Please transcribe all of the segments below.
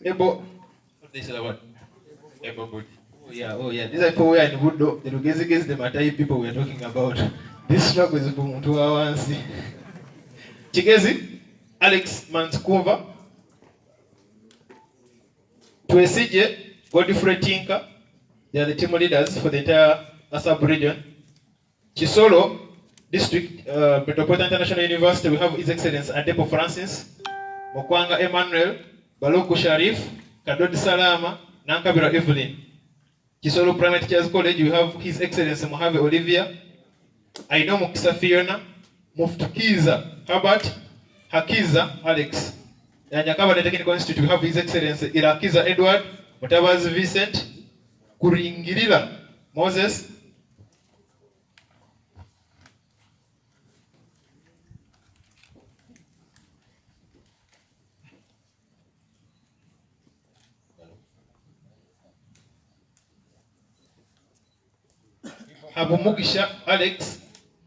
Ebo. What they say about? Ebo body. Oh yeah. These are people who are in Wood. The Lugezi the Matai people we are talking about. This struggle is from 2 hours. Chigezi, Alex Manskuva, Tuesije, Godfrey Tinka. They are the team leaders for the entire Asab region. Chisolo District, Metropolitan International University, we have His Excellency Adepo Francis, Mokwanga Emmanuel, Baloku Sharif, Kadodi Salama, Nankabira Evelyn. Chisolo Primary Teachers College, we have His Excellency Mohave Olivia, Aino Mukisa Fiona, Muftukiza Herbert, Hakiza Alex. Nyakaba Technical Institute, we have His Excellency Irakiza Edward, Mutabazi Vincent, Kuringirila Moses, Habumugisha Alex,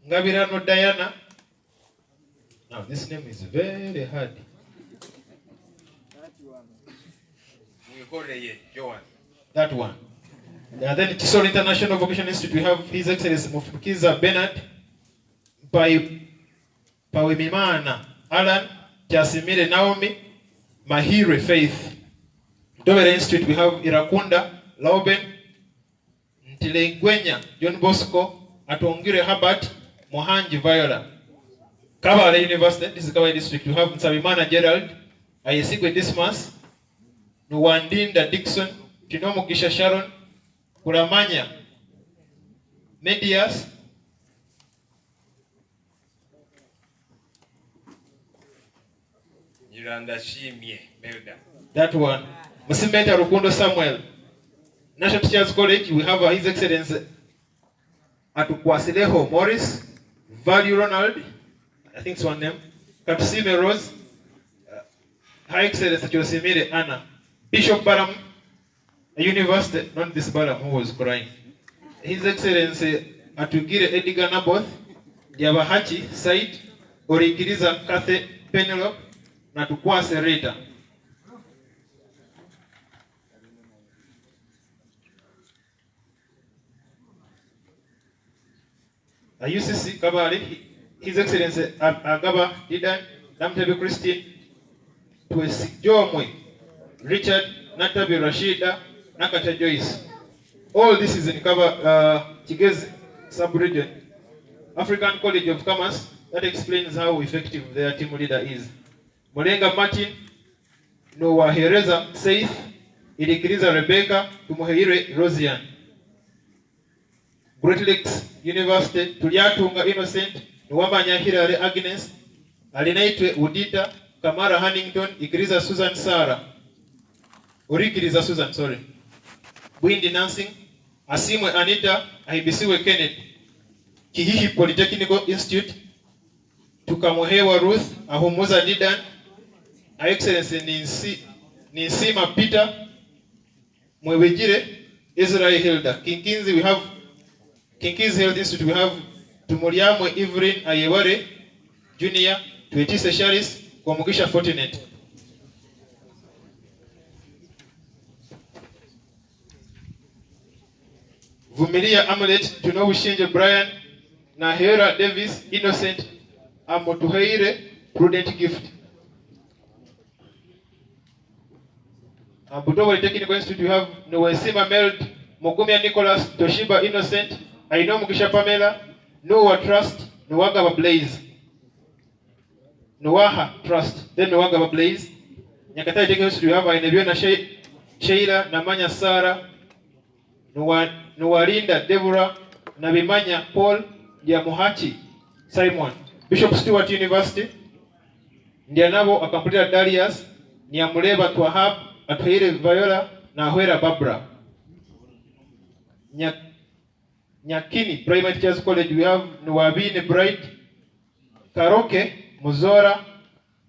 Ngabirano Diana. Now this name is very hard. That one. And then Kisoro International Vocational Institute, we have His Excellency Mufukiza Bernard, Pawimimana Alan, Jasimire Naomi, Mahire Faith. Dovere Institute, we have Irakunda Lauben, Ntilengwenya John Bosco, Atongire Herbert, Mohanji Viola. Kabale University, this is Kabale District, we have Nsabimana Gerald, Ayesigwe Dismas, Nuwandinda Dixon, Tinomugisha Sharon, Kuramanya Medias, that one. Musimbeta Rukundo Samuel, National Teachers College, we have His Excellency Atukwasileho Morris, Value Ronald, I think it's one name, Katusime Rose, High Excellency Josimire Anna, Bishop Baram, a university, not this Baram who was crying. His Excellency Atugire Edgar Naboth, Diabahachi Said, Origiriza Kathe Penelope, Natukwase Rita. A UCC Kabali, His Excellency Agaba Didan, Namtabi Christine, Tuesikjomwe, Richard, Natabi Rashida, Nakata Joyce. All this is in Chigezi sub-region. African College of Commerce, that explains how effective their team leader is. Molenga Martin, Nowahereza Seif, Ilikiriza Rebecca, Tumuheire Rosian. Great Lakes University, Tuliatunga Innocent, Nwamanya Hilary Agnes, Alinaitwe Udita, Kamara Huntington, Ikiriza Susan Sarah. Urikiriza Susan, sorry. Bwindi Nansing, Asimwe Anita, Aibisiwe Kenneth. Kihihi Polytechnical Institute, Tukamuhewa Ruth, Ahumuza Didan, Her Excellency Ninsima Peter, Mwewejire, Israel Hilda. Kinkinzi, we have Kinkiz Health Institute, we have Tumuriamwe Evelyn Ayeware, Junior, Tuetise Sharis, Kwamugisha Fortunate. Vumilia Amulet, Tunowushinje Brian, Nahera Davis, Innocent, Amotuheire, Prudent Gift. Butobo Technical Institute, we have Nwesima Meld, Mogumia Nicholas, Toshiba Innocent, Aino Mugisha Pamela, Noah Trust, Nwagaba Blaze. Noaha Trust, then Nwagaba Blaze. Nyakatai Technical Institute, we have Ainebiona Sheila, Namanya Sarah, Nuwarinda Deborah, Nabimanya Paul, Diamuhachi Simon. Bishop Stewart University, Ndianabo Akamputira Darius, Niamuleba Twahab, Atuhere Viola, Nahwera Barbara. Nyakini Primary Teachers College, we have Nwabine Bright, Karoke, Muzora,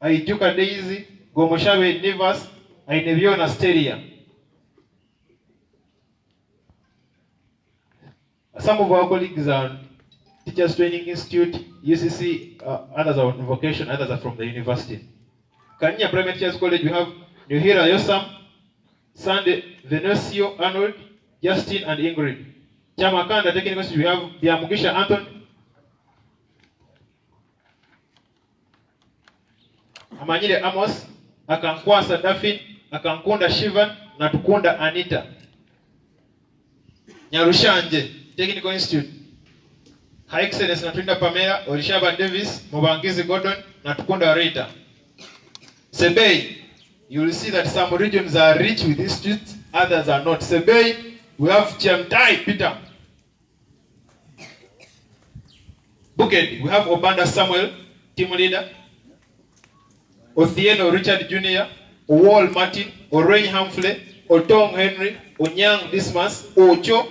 Aijuka Daisy, Gomoshabe Nivas, Aineviona Steria. Some of our colleagues are Teachers Training Institute, UCC, others are on vocation, others are from the university. Kanya Primary Teachers College, we have Nuhira Yosam, Sandy Venecio Arnold, Justin and Ingrid. Chamakanda taking questions, we have Biamugisha Anton, Amanyire Amos, Akankwasa Daphne, Akankunda Shivan, na Tukunda Anita. Nyarushanje, Technical Institute. Her Excellency Natunda Pamela, Orishaba Davis, Mobangizi Gordon, na Tukunda Rita. Sebei, you will see that some regions are rich with institutes, others are not. Sebei, we have Chemtai Peter. Buked, we have Obanda Samuel, team leader. Othieno Richard Jr., Wall Martin, Orain Humphrey, Otong Henry, Onyang Dismas, Ocho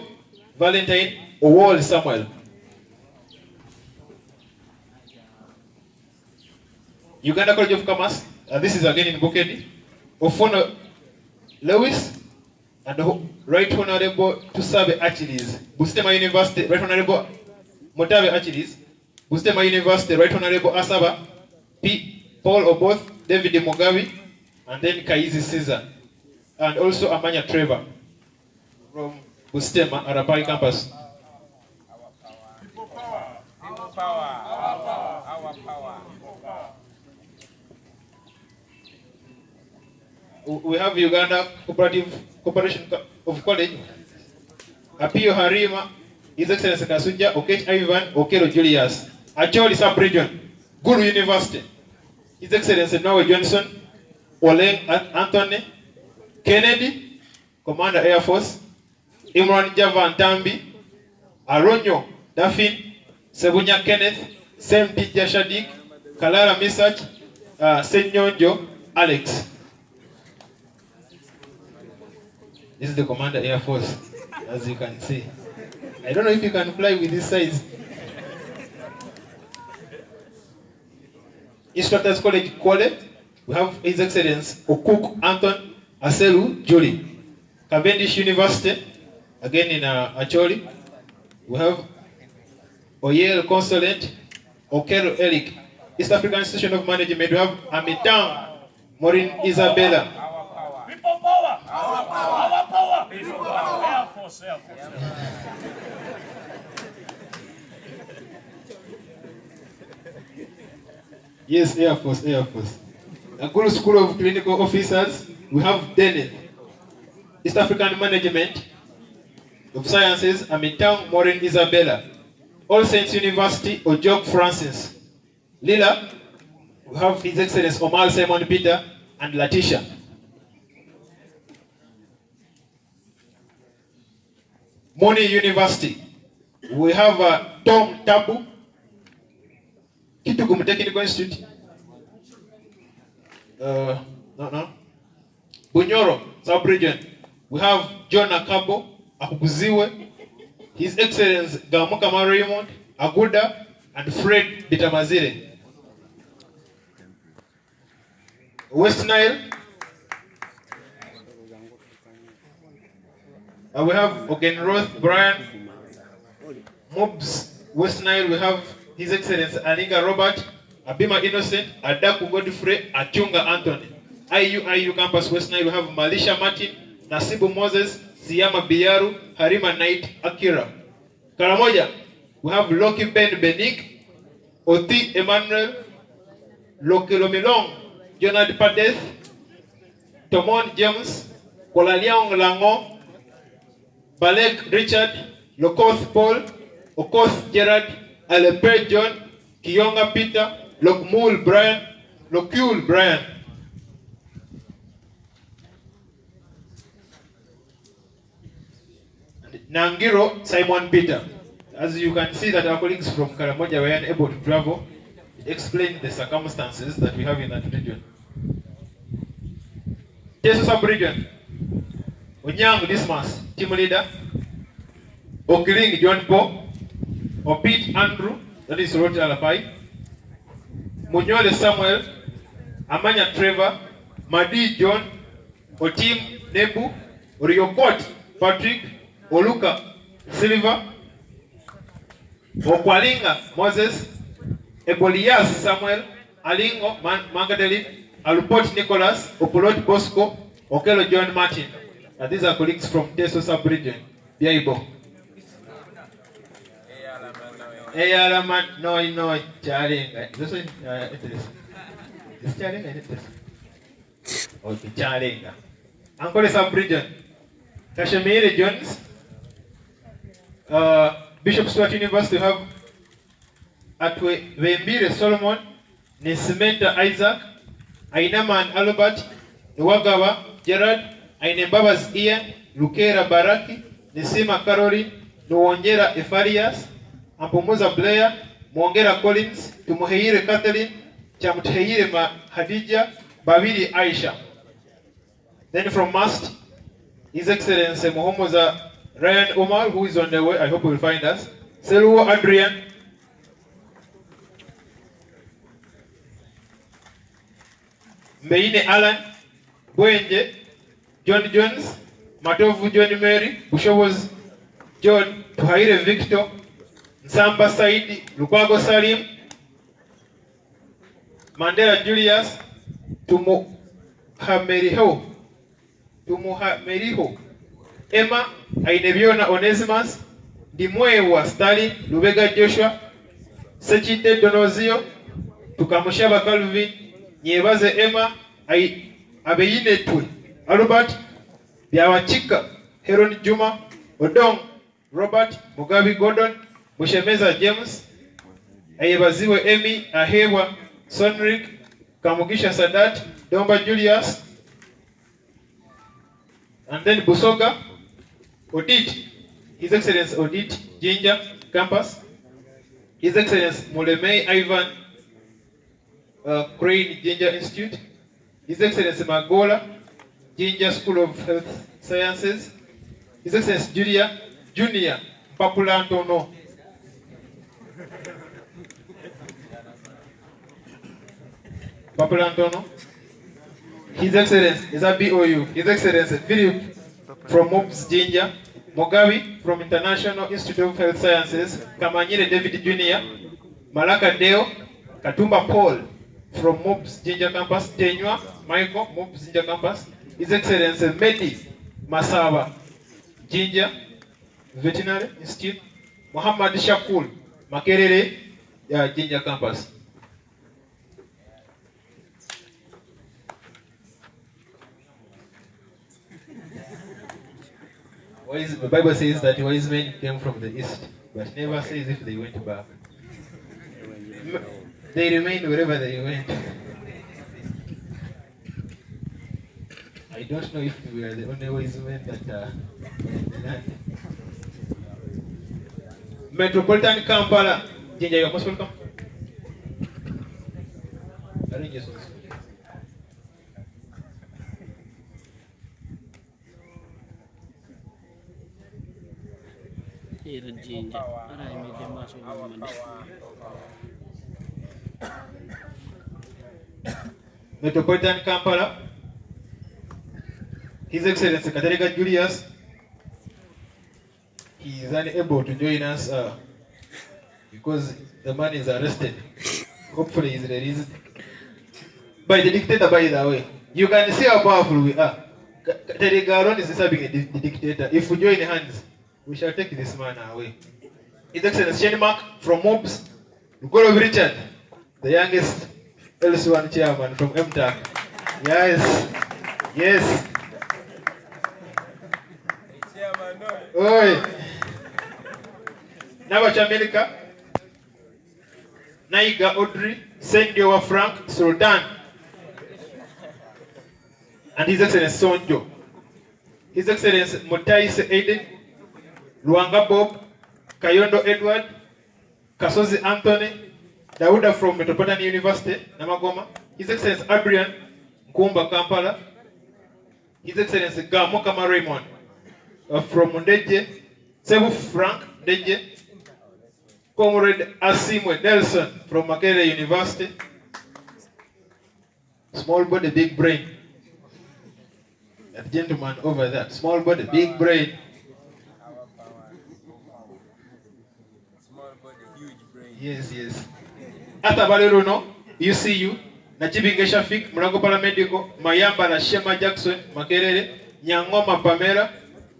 Valentine, Wall Samuel. Uganda College of Commerce, this is again in Bukedi. Ofono Lewis, and Right Honorable Tusabe Achilles. Bustema University, Right Honorable Motabe Achilles. Bustema University, Right Honorable Asaba, Paul Oboth, David Mugabe, and then Kaizi Caesar, and also Amanya Trevor from Bustema Arapai campus. People power. People power. Our power. We have Uganda Corporation of College, Apio Harima, His Excellency Kasunja, Okech Ivan, Okelo Julius, Acholi Sub-Region, Guru University, His Excellency Noah Johnson, Oleng Anthony, Kennedy, Commander Air Force, Imran Java Tambi, Aronyo Daphne, Sebunya Kenneth, Sem Tija Shadik, Kalara Misach, Senyonjo Alex. This is the Commander Air Force, as you can see. I don't know if you can fly with this size. Instructors College Kwale, we have His Excellency Okuk Anton Aselu Julie. Cavendish University, again in Acholi. We have Oyel Consulate, Okelo Eric. East African Institution of Management, we have Amitang Maureen Isabella. People power! Our power! Our power! People power! Air Force, Air Force. Yes, Air Force, Air Force. Agulu School of Clinical Officers, we have Denel. East African Management of Sciences, Amitang Maureen Isabella. All Saints University, Ojok Francis. Lila, we have His Excellency Omar Simon Peter and Latisha. Moni University, we have Tom Tabu, Kitugum Technical Institute. Bunyoro, Sub-Region, we have John Akabo, Akubuziwe, His Excellency Gamukama Raymond, Aguda, and Fred Bitamazire. West Nile, we have Ogenroth Brian. Mobs, West Nile, we have His Excellency Aninga Robert, Abima Innocent, Adaku Godfrey, Achunga Anthony. IU Campus West Nile, we have Malisha Martin, Nasibu Moses, Siyama Biyaru, Harima Knight, Akira. Karamoja, we have Loki Ben Benik, Oti Emmanuel, Loki Lomilong, Jonathan Padeth, Tomon James, Kolaliang Lango, Balek Richard, Lokoth Paul, Okoth Gerard, Aleper John, Kiyonga Peter, Lokmul Brian, Lokul Brian. Nangiro Simon Peter. As you can see that our colleagues from Karamoja were unable to travel, explain the circumstances that we have in that region. Teso Sub-Region, Onyang Dismas, team leader, Okiling John Paul, Opit Andrew, that is Roti Alapai, Munyole Samuel, Amanya Trevor, Madi John, Otim Nebu, Oriokot Patrick, Oluka Silva, Okwalinga Moses, Ebolias Samuel, Alingo Mangadeli, Alupot Nicholas, Opolot Bosco, Okelo John Martin. And these are colleagues from Teso sub-region, Biaibo. Eyalaman, no, Charinga. This one, it is. It's Charinga, it is. Okay, Charinga. Uncle sub-region, Kashmir Jones, Bishop Stuart University have Atwe Wembire Solomon, Nisimenta Isaac, Ainaman Albert, Nwagawa Gerard, Ainembabas Ian, Lukera Baraki, Nisima Caroline, Nuwongera Efarias, Ampumuza Blair, Mwongera Collins, Tumuheire Catherine, Chamtuheire Hadija, Babiri Aisha. Then from Mast, His Excellency Mohomoza Ryan Omar, who is on the way, I hope will find us. Selwo Adrian, Meine Alan, Bwenje, John Jones, Matovu John Mary, Bushobozi John, Tuhaire Victor, Nsamba Saidi, Lukwago Salim, Mandela Julius, Tumuhameriho, Emma, Ainebiona Onesimus, Dimwewa Stalin, Lubega Joshua, Sechite Donozio, Tukamushaba Calvin, Nyebaze Emma, Abeyine Tui, Albert, Biawachika, Heron Juma, Odong, Robert, Mugabi Gordon, Mushemeza James, Ayebaziwe Emi, Ahewa, Sonrik, Kamugisha Sadat, Domba Julius, and then Busoga, Odit, His Excellency Odit, Jinja Campus, His Excellency Mulemei Ivan, Crane Jinja Institute, His Excellency Magola, Jinja School of Health Sciences, His Excellency Junior Papulantono, Papulantono, His Excellency is a BOU, His Excellency Philip from MOBS Jinja, Mugabi from International Institute of Health Sciences, Kamanyire David Jr., Malaka Deo, Katumba Paul from MOBS Jinja Campus, Tenywa Michael, MOBS Jinja Campus, His Excellency Medi Masaba, Jinja Veterinary Institute, Muhammad Shakul, Makerere, Jinja Campus. The Bible says that wise men came from the east, but never says if they went back. They remained wherever they went. I don't know if we are the only wise men that Metropolitan Kampala. Jinja, you're most welcome. Arrange yourselves. Metropolitan Kampala, His Excellency Katerega Julius, he is unable to join us because the man is arrested. Hopefully he is released by the dictator, by the way. You can see how powerful we are. Katerega Aaron is serving the dictator. If we join hands, we shall take this man away. His Excellency Shane Mark from MOBS, Lugolo Richard, the youngest LC1 chairman from MTAC. Yes, yes. Oi. Nabacha America, Naiga Audrey, Sendiowa Frank, Sultan, and His Excellency Sonjo. His Excellency Mutais Aiden, Luanga Bob, Kayondo Edward, Kasozi Anthony, Dauda from Metropolitan University, Namagoma, His Excellency Adrian Nkumba Kampala, His Excellency Gamokama Raymond from Ndeje, Sebu Frank Ndeje, Comrade Asimwe Nelson from Makerere University, small body, big brain. That gentleman over there, small body, big brain. Yes, yes. Atabalero no, you see you. Nachibinge Shafik, Mulango Paramedico, Mayamba na Shema Jackson, Makerere, Nyangoma Pamela,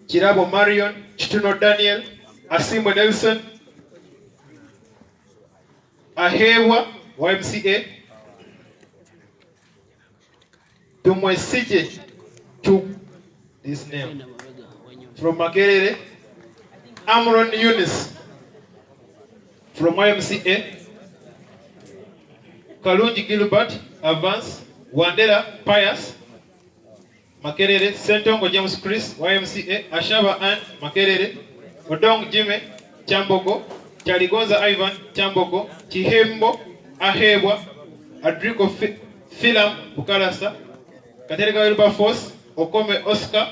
Chirabo Marion, Chituno Daniel, Asimo Nelson, Ahewa, YMCA, Tumwesije, to this name, from Makerere, Amron Yunis, from YMCA, Kalunji Gilbert, Avance, Wandera Pius, Makerere, Sentongo James Chris, YMCA, Ashaba Ann, Makerere, Odong Jime, Chambogo, Chaligonza Ivan, Chambogo, Chihembo, Ahebwa, Adrico Philam, Bukalasa, Katerika Wilba Force, Okome Oscar,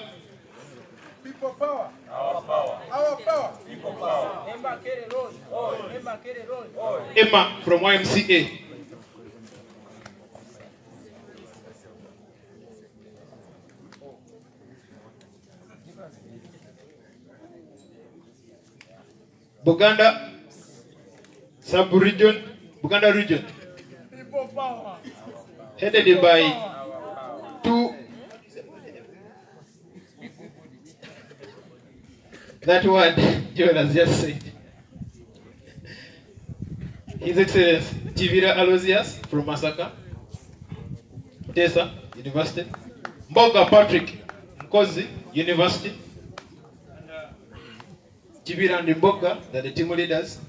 People power. Our power. Our power. People power. Emma Kerry Road. Emma Kerry Road. Emma from YMCA. Buganda sub-region, Buganda region, People power. headed by two, that word Joel has just said. His Excellency Chivira Aloysius from Masaka, Tesa University, Mboga Patrick Mkozi University, Chibira and Mboga, they're the team leaders.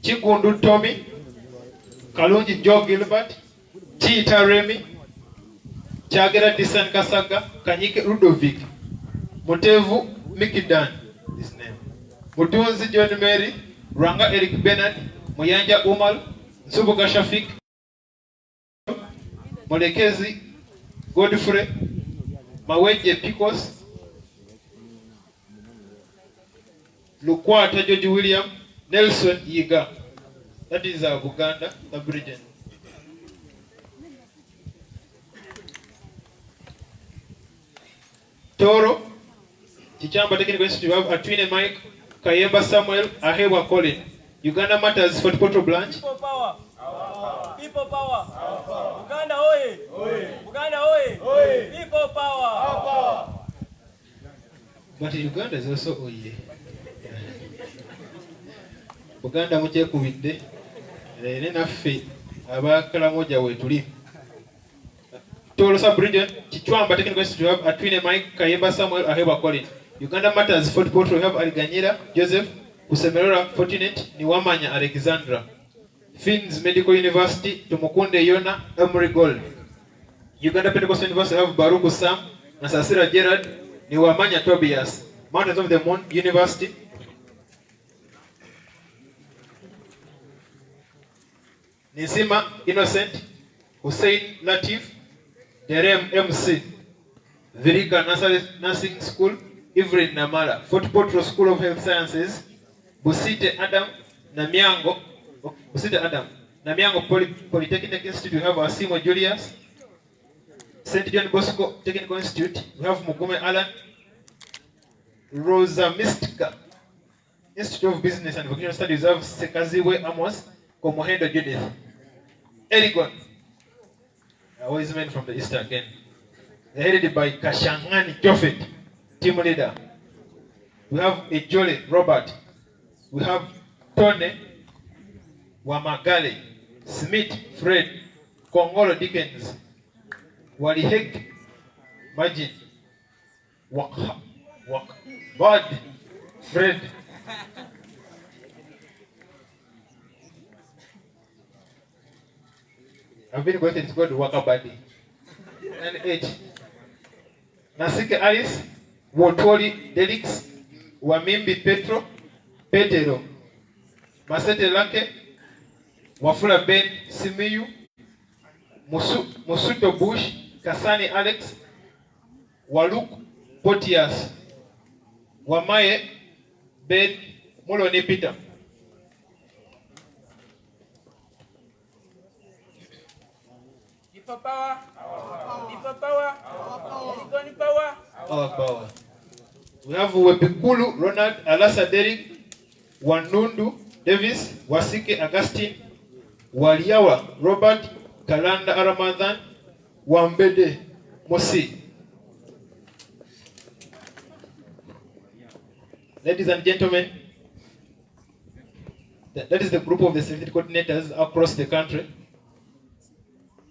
Chikundu Tommy, Kalunji Joe Gilbert, Chita Remy, Chagera Disan Kasaga, Kanyike Ludovic, Mutevu Mikidan, this name, Mutunzi John Mary, Ranga Eric Bernard, Muyanja Umal, Nsubuga Shafik, Molekezi Godfrey, Maweje Picos, Lukwata George William, Nelson Yiga. That is our Buganda Aboriginal. Toro, Chichamba Technical Institute, we have Atwine Mike, Kayemba Samuel, Ahewa Colin. Uganda Matters for the Porto Blanche. People power. People power. Uganda oye. Uganda oye. People power. But Uganda is also oye. Buganda muje kubidde ne naffe abakalamoja wetuli. Tolo sub-region, Chichwamba Technical Institute, we have Atwine Mike, Kayemba Samuel, Ahewa Colin. Uganda Matters for the Porto, we have Aliganyira Joseph, Kusemerera Fortunate, Niwamanya Alexandra. Finns Medical University, Tumukunde Yona, Emory Gold. Uganda Pentecostal University, we have Baruku Sam, Nasasira Gerard, Niwamanya Tobias. Mountains of the Moon University, Nizima Innocent, Hussein Latif, Derem MC, Virika Nursing School, Ivrin Namara, Fort Portal School of Health Sciences, Busite Adam, Namyango Polytechnic Institute, we have Asimo Julius, St. John Bosco Technical Institute, we have Mugume Alan, Rosa Mystica, Institute of Business and Vocational Studies, we have Sekaziwe Amos, Komohendo Judith, Erigon, a wise man from the East again, headed by Kashangani Jofet, team leader. We have Ejole Robert, we have Tone Wamagale, Smith Fred, Kongolo Dickens, Walihek Majid, Bud Fred, I've been going to go to Wakabadi. And 8. Nasike Alice, Wotoli Delix, Wamimbi Petero, Masete Lake, Wafula Ben Simiyu, Musuto Bush, Kasani Alex, Waluk Potias, Wamaye Ben Moloni Peter. People power. People power. People power. Our power. We have Wepikulu Ronald, Alasa Derek, Wanundu, Davis, Wasike Augustine, Waliawa Robert, Kalanda Aramadhan, Wambede Mosi. Ladies and gentlemen, that is the group of the safety coordinators across the country.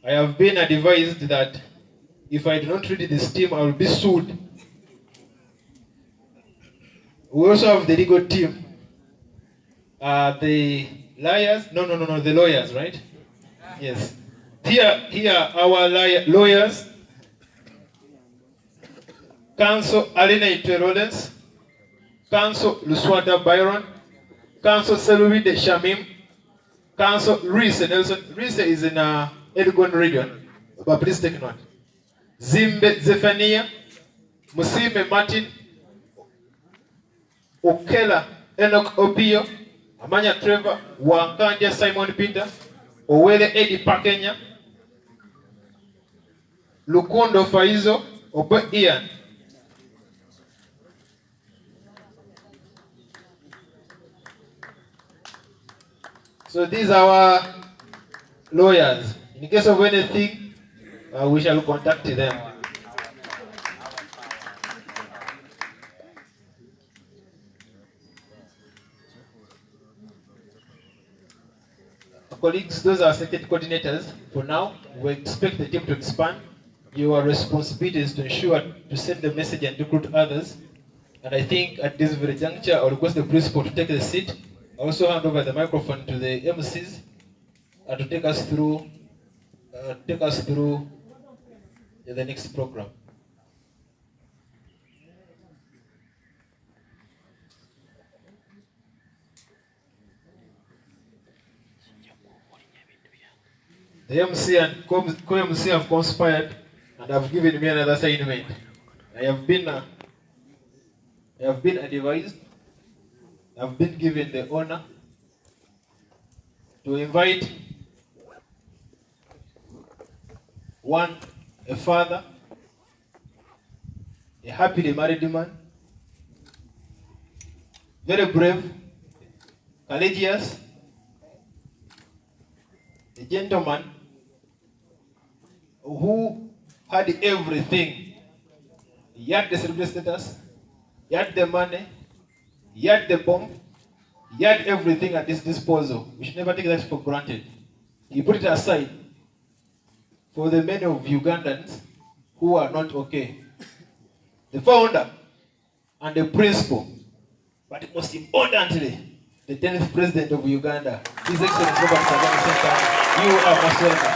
I have been advised that if I do not read this team, I will be sued. We also have the legal team. The lawyers, the lawyers, right? Yes. Here our lawyers. Counsel Alina Iterolens, Counsel Luswata Byron, Counsel Seluvide Shamim, Counsel Reese Nelson. Reese is in Elgon region, but please take note. Zimbe Zephania, Musime Martin, Okela Enoch Opio, Amanya Trevor, Wankanja Simon Peter, Owele Eddie Pakenya, Lukondo Faizo, Obe Ian. So these are our lawyers. In case of anything, we shall contact them. Colleagues, those are sector coordinators. For now, we expect the team to expand. Your responsibility is to ensure to send the message and recruit others. And I think at this very juncture, I'll request the principal to take the seat. I also hand over the microphone to the MCs to take us through the next program. The MC and co-MC have conspired and have given me another assignment. I have been advised, I have been given the honor to invite a father, a happily married man, very brave, courageous, a gentleman who had everything. He had the celebrity status, he had the money, he had the bomb, he had everything at his disposal. We should never take that for granted. He put it aside for the many of Ugandans who are not okay. The founder and the principal, but most importantly, the 10th president of Uganda, His Excellency Robert Kagame Sentamu. You are most welcome.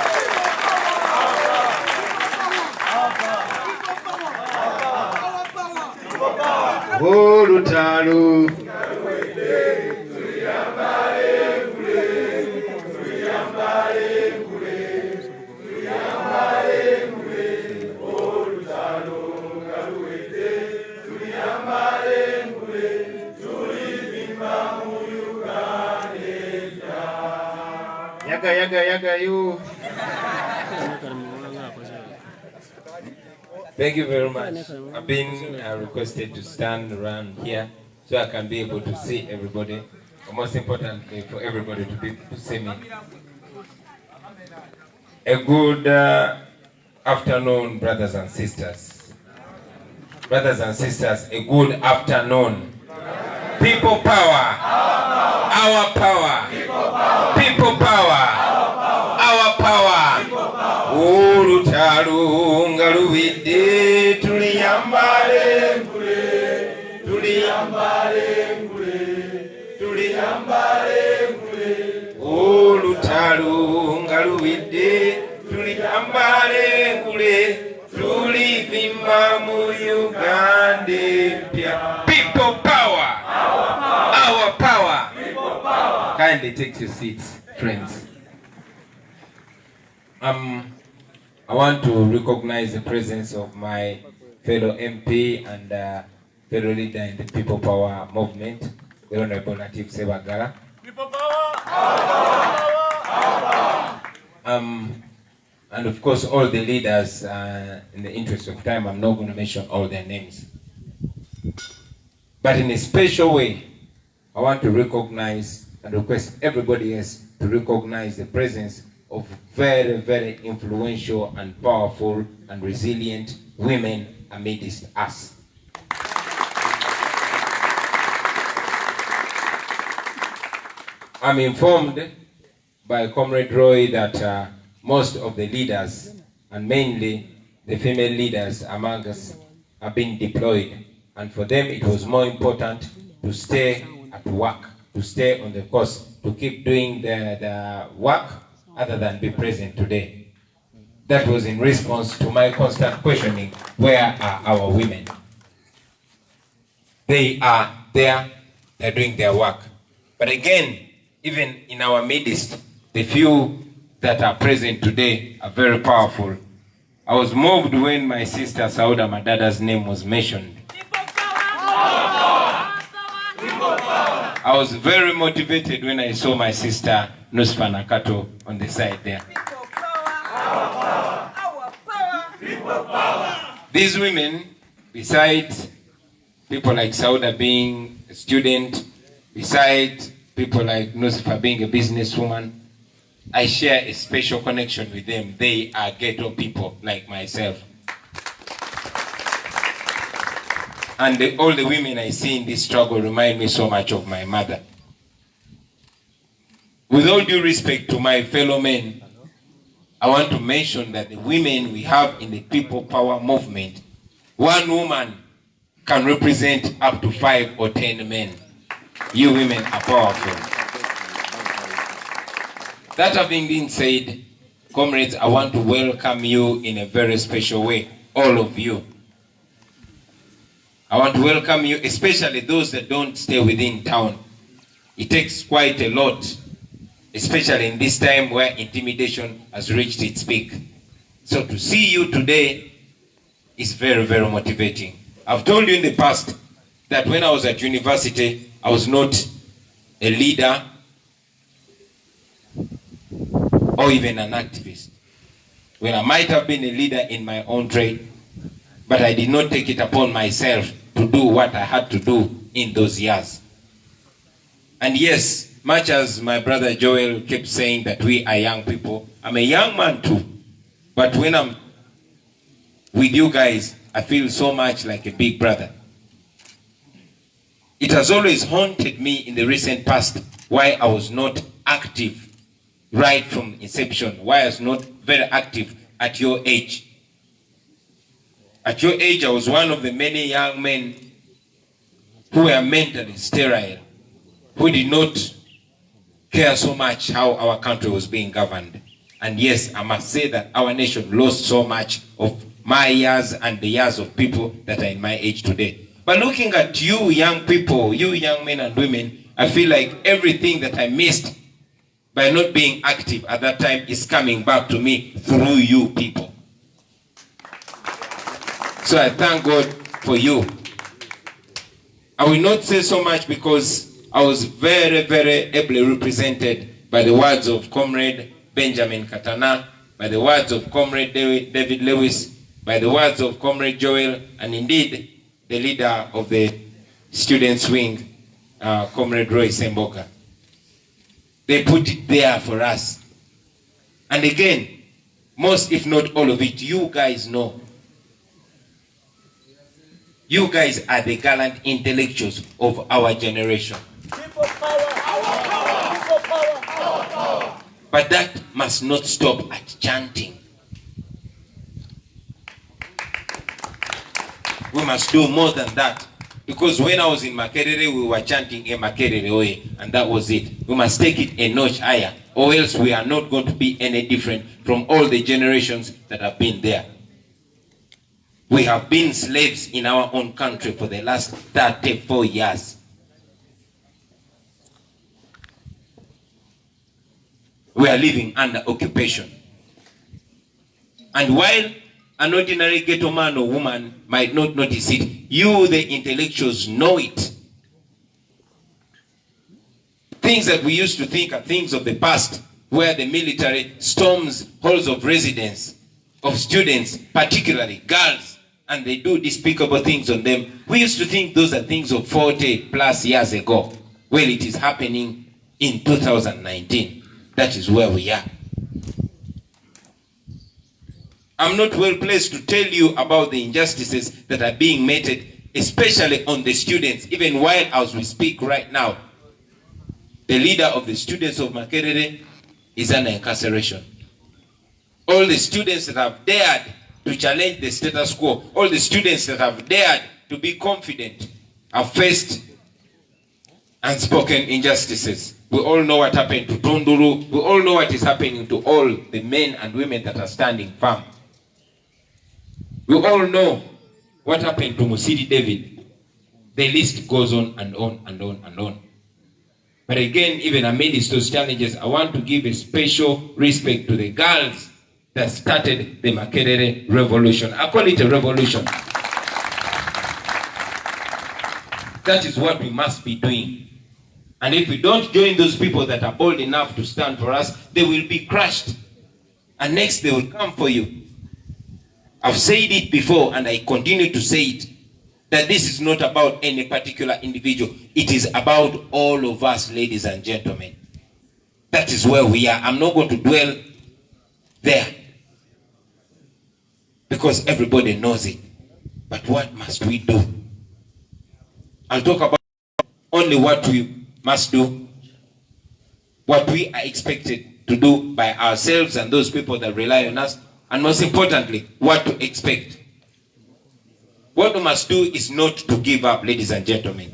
Olutalo yaga you. Thank you very much. I've been requested to stand around here so I can be able to see everybody. But most importantly, for everybody to see me. A good afternoon, brothers and sisters. Brothers and sisters, a good afternoon. People power. Our power. People power. Our power. Olutalo ngaluwidde tuliyambale ngule olutalo ngaluwidde tuliyambale ngule tulivimba mu Uganda empya. People power. Our power. Kindly take your seats, friends. I want to recognize the presence of my fellow MP and fellow leader in the People Power movement, the Honorable Natif Sebagala. People Power! And of course, all the leaders, in the interest of time, I'm not going to mention all their names. But in a special way, I want to recognize and request everybody else to recognize the presence of very, very influential and powerful and resilient women amidst us. I'm informed by Comrade Roy that most of the leaders, and mainly the female leaders among us, have been deployed. And for them, it was more important to stay at work, to stay on the course, to keep doing the work other than be present today. That was in response to my constant questioning, where are our women? They are there, they're doing their work. But again, even in our midst, the few that are present today are very powerful. I was moved when my sister Sauda Madada's name was mentioned. I was very motivated when I saw my sister Nusfa Nakato on the side there. These women, besides people like Sauda being a student, besides people like Nusfa being a businesswoman, I share a special connection with them. They are ghetto people like myself. And all the women I see in this struggle remind me so much of my mother. With all due respect to my fellow men, I want to mention that the women we have in the People Power movement, one woman can represent up to 5 or 10 men. You women are powerful. That having been said, comrades, I want to welcome you in a very special way, all of you. I want to welcome you, especially those that don't stay within town. It takes quite a lot, especially in this time where intimidation has reached its peak. So to see you today is very, very motivating. I've told you in the past that when I was at university, I was not a leader or even an activist. When I might have been a leader in my own trade, but I did not take it upon myself to do what I had to do in those years. And yes, much as my brother Joel kept saying that we are young people, I'm a young man too. But when I'm with you guys, I feel so much like a big brother. It has always haunted me in the recent past why I was not active right from inception, why I was not very active at your age. At your age, I was one of the many young men who were mentally sterile, who did not care so much how our country was being governed. And yes, I must say that our nation lost so much of my years and the years of people that are in my age today. But looking at you young people, you young men and women, I feel like everything that I missed by not being active at that time is coming back to me through you people. So I thank God for you. I will not say so much because I was very, very ably represented by the words of Comrade Benjamin Katana, by the words of Comrade David Lewis, by the words of Comrade Joel, and indeed the leader of the students' wing, Comrade Roy Semboka. They put it there for us. And again, most if not all of it, you guys know. You guys are the gallant intellectuals of our generation. People power, our power. People power, our power. But that must not stop at chanting. We must do more than that. Because when I was in Makerere, we were chanting a Makerere Oye, and that was it. We must take it a notch higher, or else we are not going to be any different from all the generations that have been there. We have been slaves in our own country for the last 34 years. We are living under occupation. And while an ordinary ghetto man or woman might not notice it, you, the intellectuals, know it. Things that we used to think are things of the past, where the military storms halls of residence of students, particularly girls, and they do despicable things on them. We used to think those are things of 40 plus years ago. Well, it is happening in 2019. That is where we are. I'm not well placed to tell you about the injustices that are being meted, especially on the students. Even while as we speak right now, the leader of the students of Makerere is under incarceration. All the students that have dared to challenge the status quo, all the students that have dared to be confident, have faced unspoken injustices. We all know what happened to Tunduru. We all know what is happening to all the men and women that are standing firm. We all know what happened to Musiri David. The list goes on and on and on and on. But again, even amidst those challenges, I want to give a special respect to the girls that started the Makerere revolution. I call it a revolution. That is what we must be doing. And if we don't join those people that are bold enough to stand for us, they will be crushed. And next they will come for you. I've said it before and I continue to say it, that this is not about any particular individual. It is about all of us, ladies and gentlemen. That is where we are. I'm not going to dwell there, because everybody knows it. But what must we do? I'll talk about only what we must do, what we are expected to do by ourselves and those people that rely on us, and most importantly, what to expect. What we must do is not to give up, ladies and gentlemen.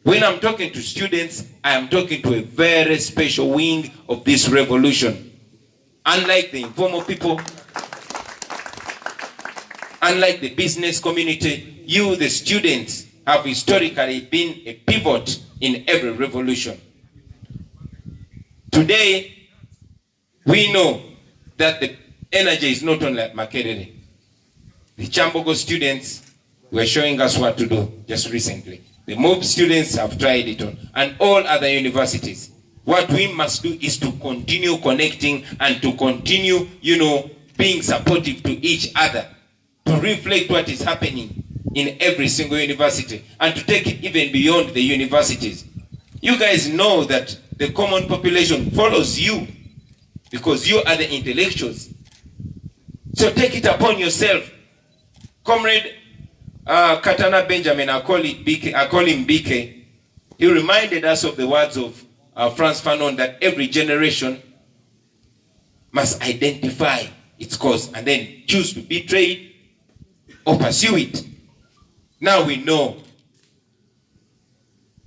When I'm talking to students, I am talking to a very special wing of this revolution. Unlike the informal people, unlike the business community, you, the students, have historically been a pivot in every revolution. Today, we know that the energy is not only at Makerere. The Chambogo students were showing us what to do just recently. The MOB students have tried it on, and all other universities. What we must do is to continue connecting and to continue, being supportive to each other, to reflect what is happening in every single university, and to take it even beyond the universities. You guys know that the common population follows you because you are the intellectuals. So take it upon yourself. Comrade Katana Benjamin, I call him BK, he reminded us of the words of Frantz Fanon that every generation must identify its cause and then choose to betray it or pursue it. Now we know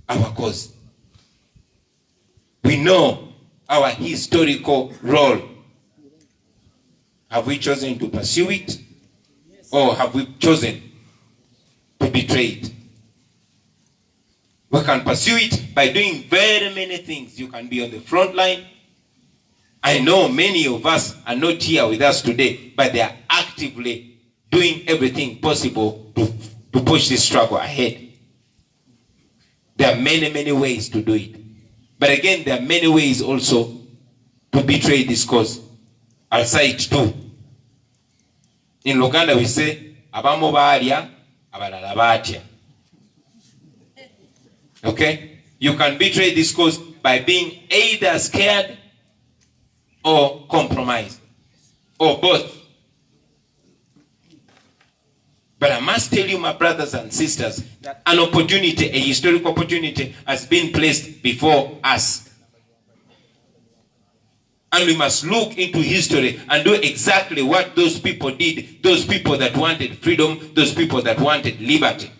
our cause. We know our historical role. Have we chosen to pursue it, or have we chosen to betray it? We can pursue it by doing very many things. You can be on the front line. I know many of us are not here with us today, but they are actively doing everything possible to push this struggle ahead. There are many, many ways to do it. But again, there are many ways also to betray this cause. I'll say it too. In Luganda we say, abamo baalya, abalala batya. Okay? You can betray this cause by being either scared or compromised, or both. But I must tell you, my brothers and sisters, that an opportunity, a historic opportunity, has been placed before us. And we must look into history and do exactly what those people did, those people that wanted freedom, those people that wanted liberty.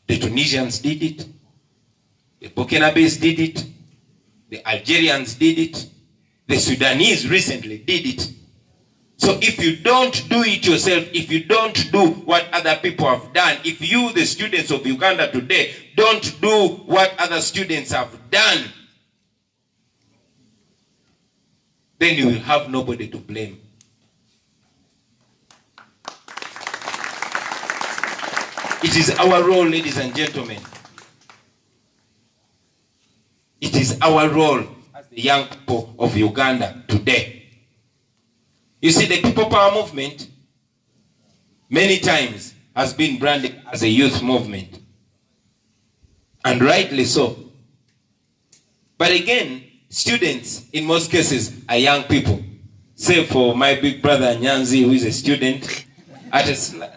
The Tunisians did it. The Burkinabes did it. The Algerians did it. The Sudanese recently did it. So if you don't do it yourself, if you don't do what other people have done, if you, the students of Uganda today, don't do what other students have done, then you will have nobody to blame. It is our role, ladies and gentlemen. It is our role as the young people of Uganda today. You see, the People Power movement many times has been branded as a youth movement. And rightly so. But again, students in most cases are young people. Save for my big brother Nyanzi, who is a student at a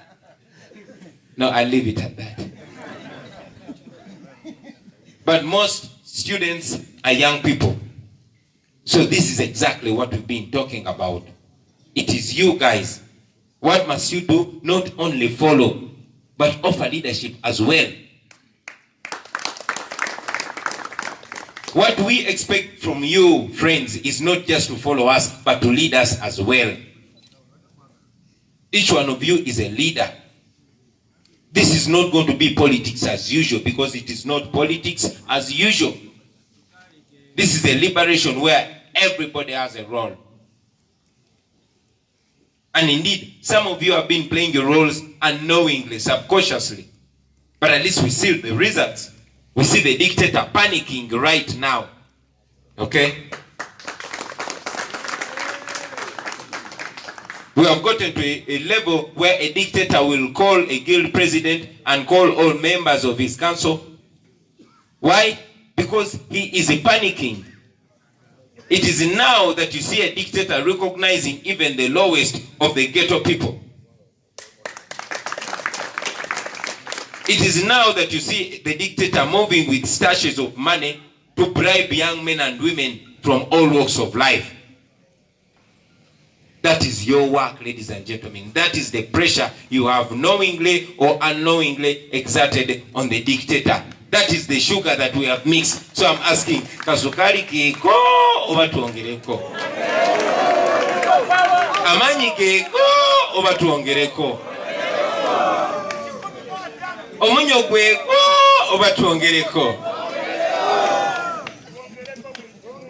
no, I'll leave it at that. But most students are young people. So this is exactly what we've been talking about. It is you guys. What must you do? Not only follow, but offer leadership as well. What we expect from you, friends, is not just to follow us, but to lead us as well. Each one of you is a leader. This is not going to be politics as usual, because it is not politics as usual. This is a liberation where everybody has a role. And indeed, some of you have been playing your roles unknowingly, subconsciously. But at least we see the results. We see the dictator panicking right now. Okay? We have gotten to a level where a dictator will call a guild president and call all members of his council. Why? Because he is panicking. It is now that you see a dictator recognizing even the lowest of the ghetto people. It is now that you see the dictator moving with stashes of money to bribe young men and women from all walks of life. That is your work, ladies and gentlemen. That is the pressure you have knowingly or unknowingly exerted on the dictator. That is the sugar that we have mixed. So I'm asking, kasukari kiko oba tuongereko? Amanyi kiko oba tuongereko? Omunyo gweko oba tuongereko?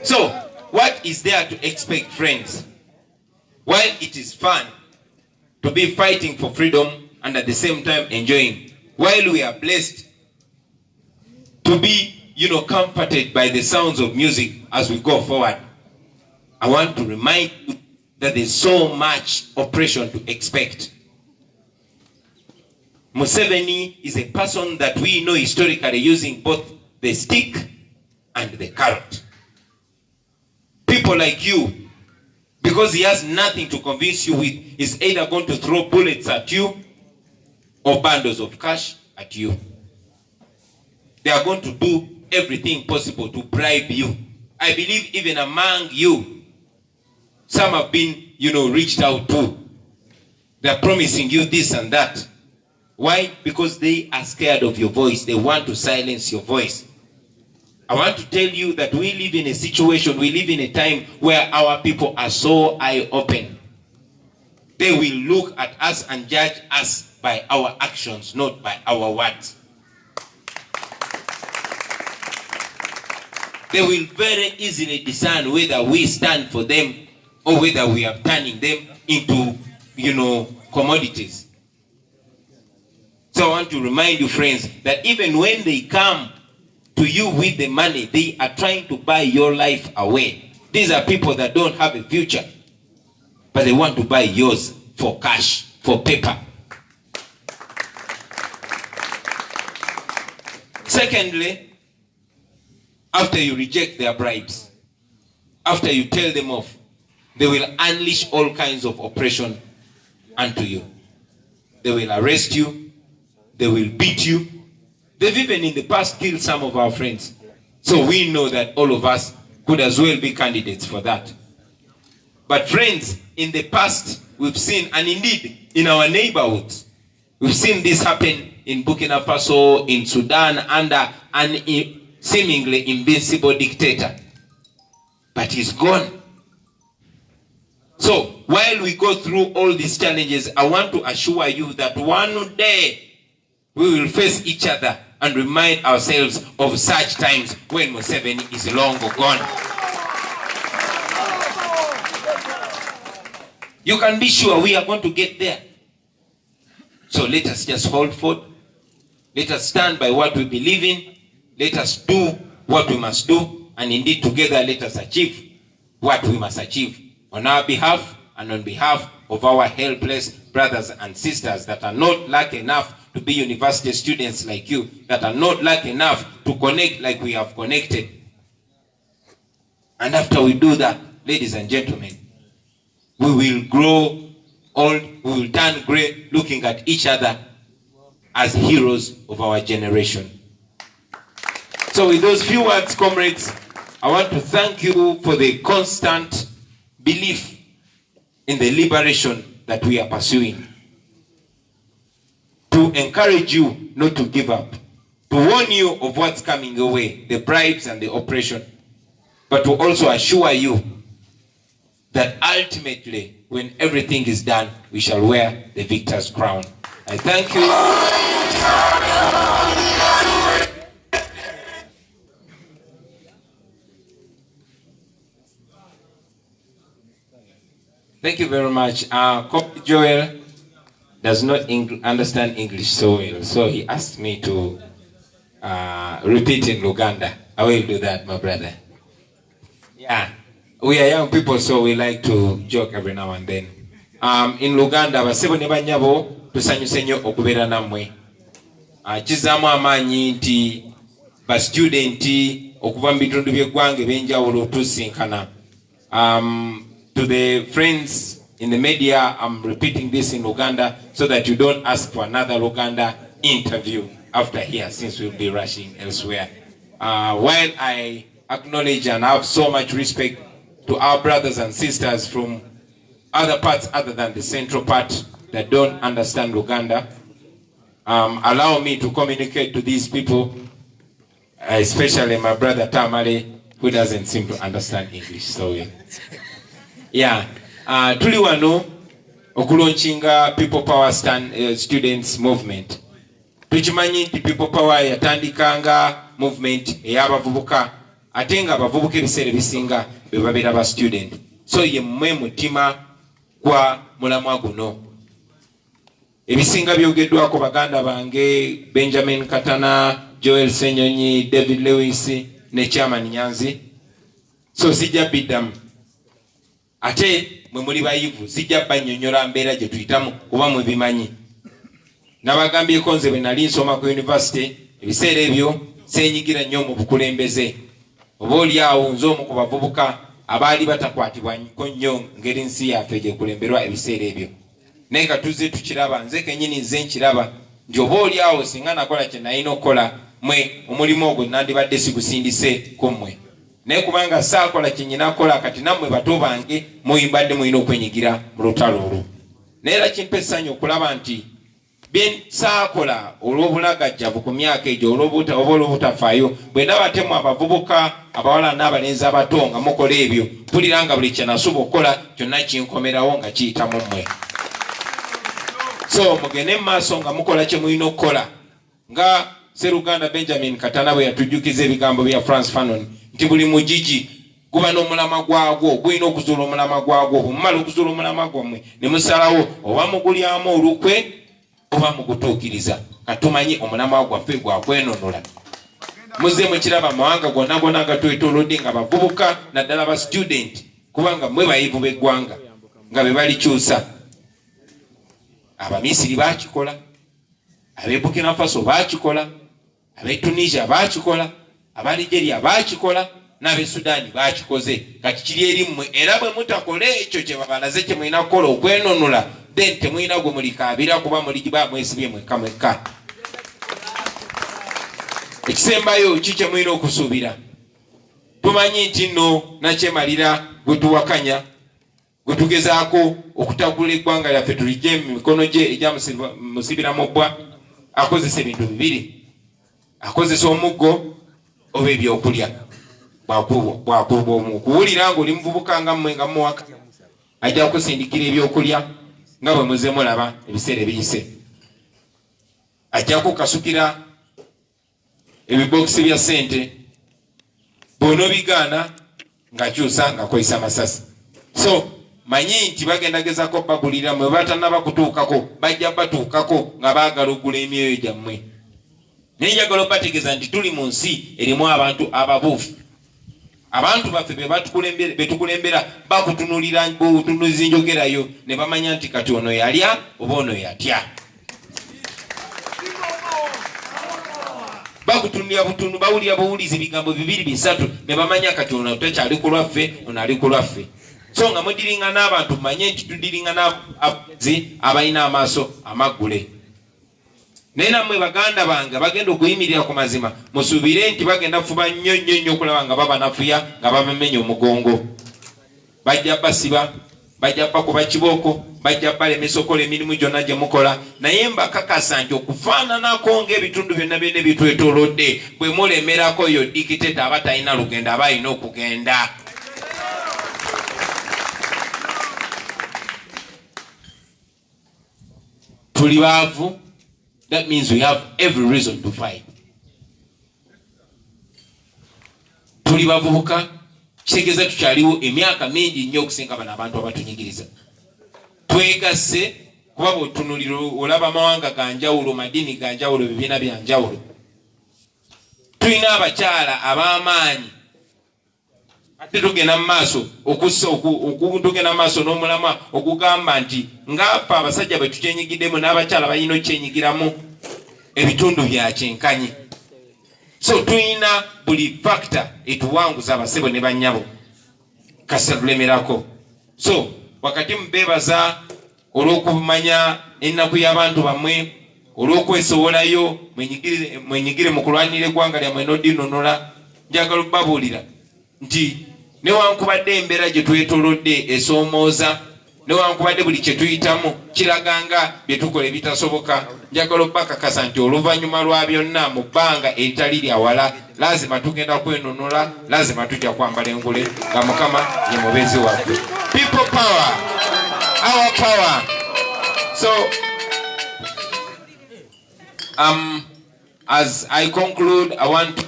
So, what is there to expect, friends? While it is fun to be fighting for freedom and at the same time enjoying, while we are blessed to be, comforted by the sounds of music as we go forward, I want to remind you that there's so much oppression to expect. Museveni is a person that we know historically using both the stick and the carrot. People like you, because he has nothing to convince you with, is either going to throw bullets at you or bundles of cash at you. They are going to do everything possible to bribe you. I believe even among you, some have been, reached out to. They are promising you this and that. Why? Because they are scared of your voice. They want to silence your voice. I want to tell you that we live in a situation, we live in a time where our people are so eye-open. They will look at us and judge us by our actions, not by our words. They will very easily discern whether we stand for them or whether we are turning them into, commodities. So I want to remind you, friends, that even when they come to you with the money, they are trying to buy your life away. These are people that don't have a future, but they want to buy yours for cash, for paper. Secondly, after you reject their bribes, after you tell them off, they will unleash all kinds of oppression unto you. They will arrest you. They will beat you. They've even in the past killed some of our friends. So we know that all of us could as well be candidates for that. But friends, in the past, we've seen, and indeed in our neighborhoods, we've seen this happen in Burkina Faso, in Sudan, under an seemingly invincible dictator. But he's gone. So while we go through all these challenges, I want to assure you that one day we will face each other and remind ourselves of such times when Museveni is long gone. You can be sure we are going to get there. So let us just hold forth. Let us stand by what we believe in. Let us do what we must do. And indeed together let us achieve what we must achieve on our behalf and on behalf of our helpless brothers and sisters that are not lucky enough to be university students like you that are not lucky enough to connect like we have connected. And after we do that, ladies and gentlemen, we will grow old, we will turn grey looking at each other as heroes of our generation. So with those few words, comrades, I want to thank you for the constant belief in the liberation that we are pursuing. To encourage you not to give up. To warn you of what's coming your way, the bribes and the oppression. But to also assure you that ultimately, when everything is done, we shall wear the victor's crown. I thank you. Thank you very much. Joel does not understand English so well, so he asked me to repeat in Luganda. I will do that, my brother. Yeah, we are young people, so we like to joke every now and then. In Luganda, basebo ne banyabo tusanyuse nnyo okubeera nammwe. Kizaamu amaanyi nti ba student okuva mu bitundu by'eggwanga ebyenjawulo tusinkana. To the friends in the media, I'm repeating this in Luganda so that you don't ask for another Luganda interview after here, since we'll be rushing elsewhere. While I acknowledge and have so much respect to our brothers and sisters from other parts other than the central part that don't understand Luganda, allow me to communicate to these people, especially my brother Tamale, who doesn't seem to understand English so well. Yeah, tuli wano okulaunching People Power Students Movement. Tukimanyi nti People Power yatandikanga movement ey'abavubuka ate nga abavubuka ebiseera ebisinga be babeera ba student. So ye mmwe mutima gwa mulamwa guno. Ebisinga byogeddwako baganda bange Benjamin Katana, Joel Senyonyi, David Lewis ne Chairman Nyanzi. So sijja biddamu. Ate mwe muli bayivu sijja bannyonnyola mbeera gye tuyitamu kuba mwe bimanyi. Nabagambyeko nze bwe nali nsoma ku university ebiseera ebyo seenyigira nnyo mu bukulembeze. Oba oli awo nze omu ku bavubuka abaali batakwatibwako nnyo ngeri nsi yaffe gye kulemberwa ebiseera ebyo. Naye nga tuzze tukiraba, nze kennyini nze nkiraba nti oba oli awo singa nakola kye nalina okukola, mwe omulimu ogwo nandibadde sigusindise ku mmwe. Naye kubanga saakola kye nnyina kukola kati nammwe bato bange muyimbadde mulina okwenyigira mu lutalo olwo. Naye era kimpa essanyu okulaba nti bye saakola olw'obulagajjavu ku myaka egyo oba olw'obutafaayo bwe ndabatemu abavubuka abawala n'abalenzi abato nga mukola ebyo, mpulira nga buli kye nasuba okukola kyonna kinkomerawo nga kiyita mu mmwe. So mugende mu maaso nga mukola kye mulina okukola nga Sseruganda Benjamin Katana bwe yatujjukiza ebigambo bya France Fanon nti buli mugigi guba n'omulama gwagwo, gulina okuzuula omulama gwagwo. Bwemumala okuzuula omulama gwammwe ne musalawo oba mugulyamu olukwe oba mugutuukiriza. Katumanyi omulama gwaffe gwakwenonola. Muzze mukiraba amawanga gonna gonna agatwetoolodde nga bavubuka naddala ba student, kubanga mwe bayivu b'eggwanga nga be balikyusa. Abamisiri baakikola, ab'e Burkina Faso baakikola, ab'e Tunisia baakikola, aba Nigeria baakikola, n'ab'e Sudaani baakikoze. Kati kiri eri mmwe, era bwe mutakola ekyo kye babalaze kye mulina kukola okwenonola, then temulina gwe mulikaabira kuba muligiba mwesibye mwekka mwekka. Ekisembayo ki kye mulina okusuubira? Tumanyi nti nno nakyemalira gwe tuwakanya, gwe tugezaako okutagula eggwanga lyaffe tulijje mu mikono gye egya musibira mu bbwa, akozesa ebintu bibiri. Akozesa omuggo oba ebyokulya. Bwakuwulira ng'oli muvubuka nga mmwe nga muwaka, ajja kusindikira ebyokulya nga bwe muze mulaba ebiseera ebiyise. Ajja kukasukira ebibokisi bya ssente, bw'onoobigaana ng'akyusa ng'akozesa masasi. So manyi nti bagenda gezaako bagulira mwe batannaba kutuukako, bajja batuukako nga baagala okugula emyoyo gyammwe. Naye njagala obategeeza nti tuli mu nsi erimu abantu ababuufu. Abantu baffe be tukulembera bakutunulira butunuzi njogerayo ne bamanya nti kati ono yalya oba ono yatya. bakutunira butundu bawulira buwulizi bigambo bibiri bisatu ne bamanya kati ono tekyali ku lwaffe ono ali ku lwaffe. So nga mudiringa n'abantu manye nti tudiringa n'abazi abalina amaaso amaggule. Naye nammwe baganda bange bagenda okuyimirira ku mazima musuubire nti bagenda fuba nnyo okulaba nga babanafuya nga babamenya omugongo. Bajja basiba, bajja bakuba kibooko, bajja balemesa okola emirimu gyonna gye mukola, naye mbakakasa nti okufaananako ng'ebitundu byonna byonna bitwetoolodde bwe mulemerako yo dikiteta aba talina lugendo aba alina okugenda. Tuli baavu. That means we have every reason to fight. Tuli bavubuka kitegeeza tukyaliwo emyaka mingi nnyo okusinga bano abantu abatunyigiriza. Twegasse kuba bw'otunulira olaba amawanga ga njawulo, madiini ga njawulo, ebibiina bya njawulo. Tulina abakyala ab'amaanyi ate tugenda mu maaso tugenda mu maaso n'omulamwa okugamba nti ng'afe abasajja bwe tukyenyigiddemu n'abakyala balina okukyenyigiramu ebitundu bya kyenkanyi. So tulina buli factor etuwanguza abasebo ne bannyabo kasa tulemerako. So wakati mubeebaza olw'okumanya ennaku y'abantu bammwe, olw'okwesowolayo mwenyigire mu kulwanira eggwanga lyammwe n'odinonola, njagala okubabuulira nti newankubadde embeera gye twetoolodde esoomooza, newankubadde buli kye tuyitamu kiraganga bye tukola ebitasoboka, njagala obbakakasa nti oluvannyuma lwa byonna mu bbanga eritali lya wala lazima tugenda kwenonola, lazima tujja kwambala engule nga Mukama ye mubeezi waffe. People power, our power. So as I conclude, I want to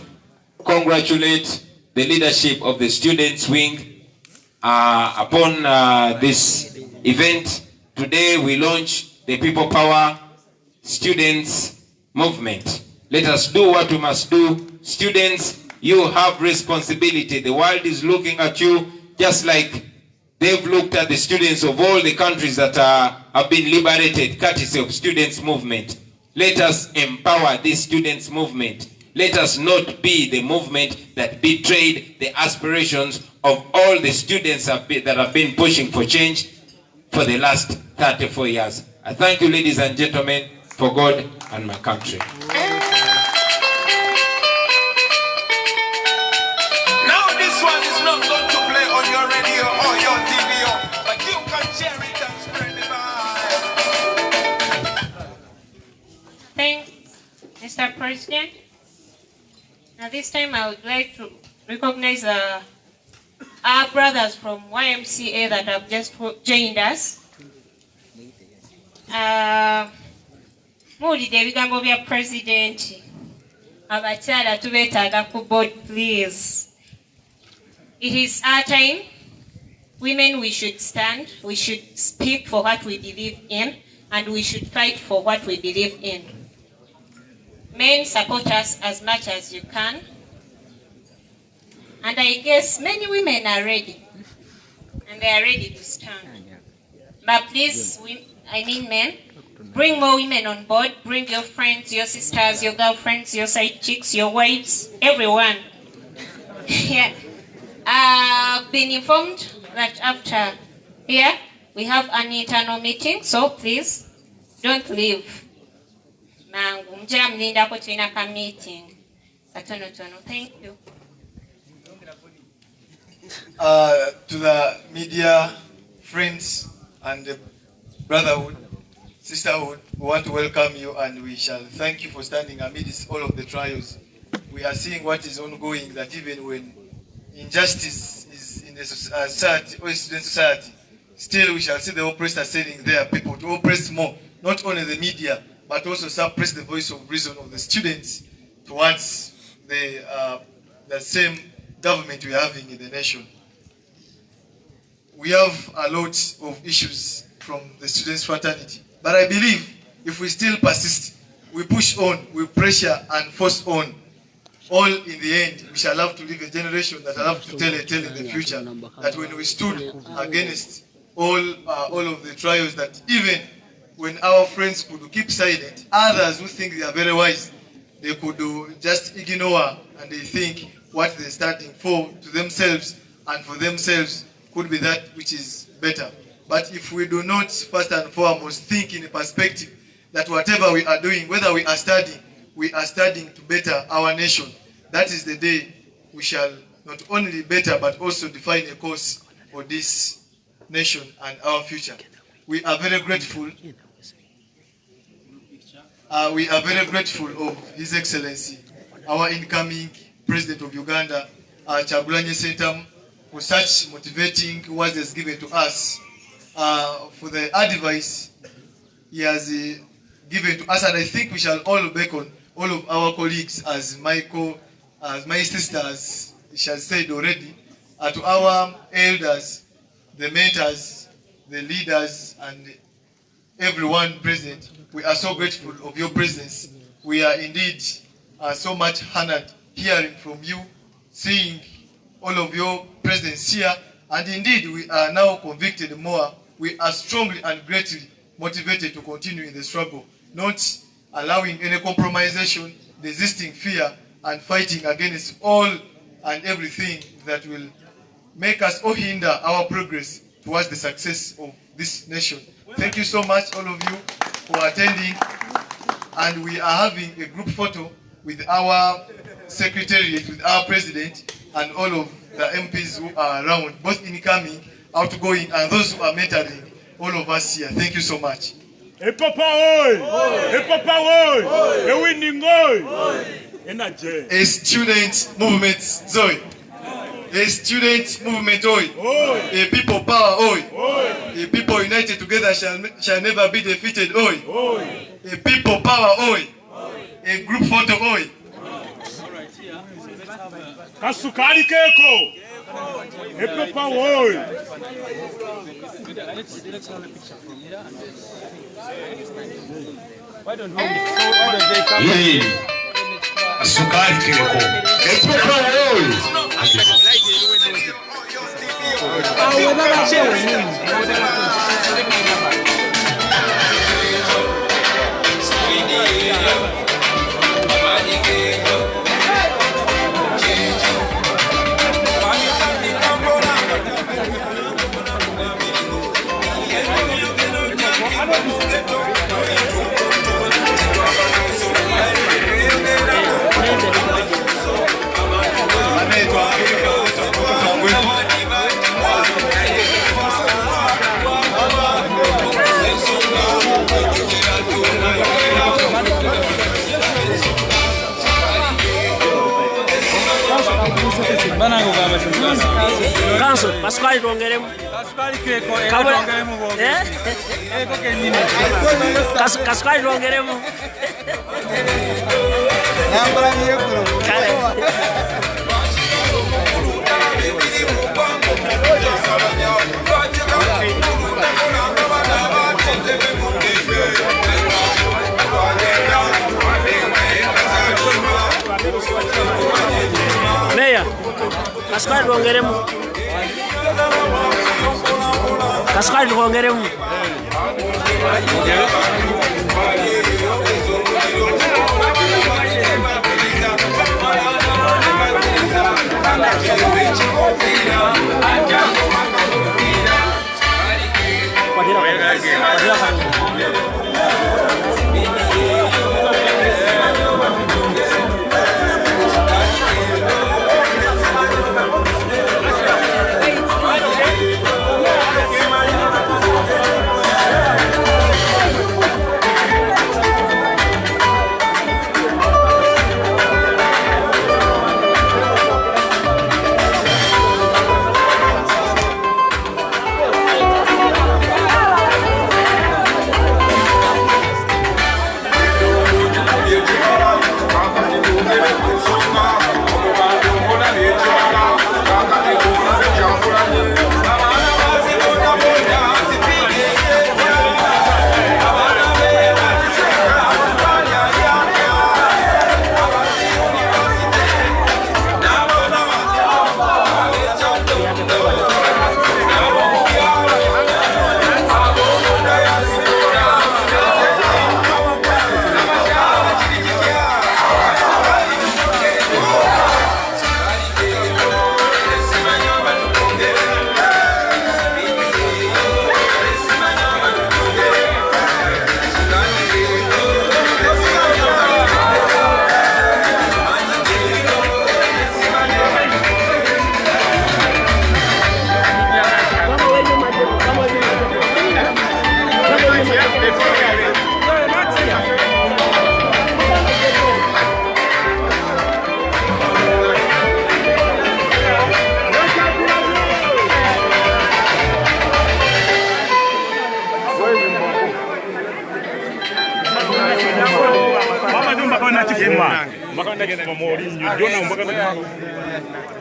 congratulate the leadership of the students wing upon this event. Today we launch the People Power Students Movement. Let us do what we must do. Students, you have responsibility. The world is looking at you just like they've looked at the students of all the countries that have been liberated courtesy of students movement. Let us empower this students movement. Let us not be the movement that betrayed the aspirations of all the students that have been pushing for change for the last 34 years. I thank you, ladies and gentlemen, for God and my country. Now this one is not going to play on your radio or your TV, but you can share it and spread the vibe. Thanks, Mr. President. Now this time I would like to recognize our brothers from YMCA that have just joined us. Muwulidde ebigambo bya President. Abakyala tubeetaaga ku board, please. It is our time. Women, we should stand. We should speak for what we believe in, and we should fight for what we believe in. Men, support us as much as you can. And I guess many women are ready. And they are ready to stand. But please, men, bring more women on board. Bring your friends, your sisters, your girlfriends, your side chicks, your wives, everyone. Yeah. I've been informed that after here, we have an internal meeting. So please, don't leave. Mangu, mjera mlinda ko tuina ka meeting. Katono. Thank you. To the media friends and the brotherhood, sisterhood, we want to welcome you and we shall thank you for standing amidst all of the trials. We are seeing what is ongoing, that even when injustice is in the society or student society, still we shall see the oppressed ascending there, people to oppress more, not only the media, but also suppress the voice of reason of the students towards the same government we are having in the nation. We have a lot of issues from the students' fraternity, but I believe if we still persist, we push on, we pressure and force on, all in the end, we shall have to live a generation that will have to tell a tale in the future, that when we stood against all of the trials, that even when our friends could keep silent, others who think they are very wise they could just ignore and they think what they're standing for to themselves and for themselves could be that which is better. But if we do not first and foremost think in a perspective that whatever we are doing, whether we are studying to better our nation, that is the day we shall not only better but also define a course for this nation and our future. We are very grateful. We are very grateful of His Excellency, our incoming President of Uganda, Kyagulanyi Ssentamu, for such motivating words he has given to us, for the advice he has given to us, and I think we shall all beckon all of our colleagues, as Michael, as my sisters, she has said already, to our elders, the mentors, the leaders, and everyone present. We are so grateful of your presence. We are indeed so much honored hearing from you, seeing all of your presence here, and indeed we are now convicted more. We are strongly and greatly motivated to continue in the struggle, not allowing any compromisation, resisting fear, and fighting against all and everything that will make us or hinder our progress towards the success of this nation. Thank you so much, all of you, for attending. And we are having a group photo with our secretariat, with our president, and all of the MPs who are around, both incoming, outgoing, and those who are mentoring all of us here. Thank you so much. Hey Papa oi! Hey Papa oi! Hey winning oi! A student movement Zoe. A student movement oi. A people power oi. A people united together shall never be defeated oi. A people power oi. A group photo oi. Kasukari keko! Hey Papa oi! Why don't they come? Sukari keko. Council, Pascal Rongerem. Pascal Rongerem. Mayor, Pascal Rongerem. Pascal Rongerem.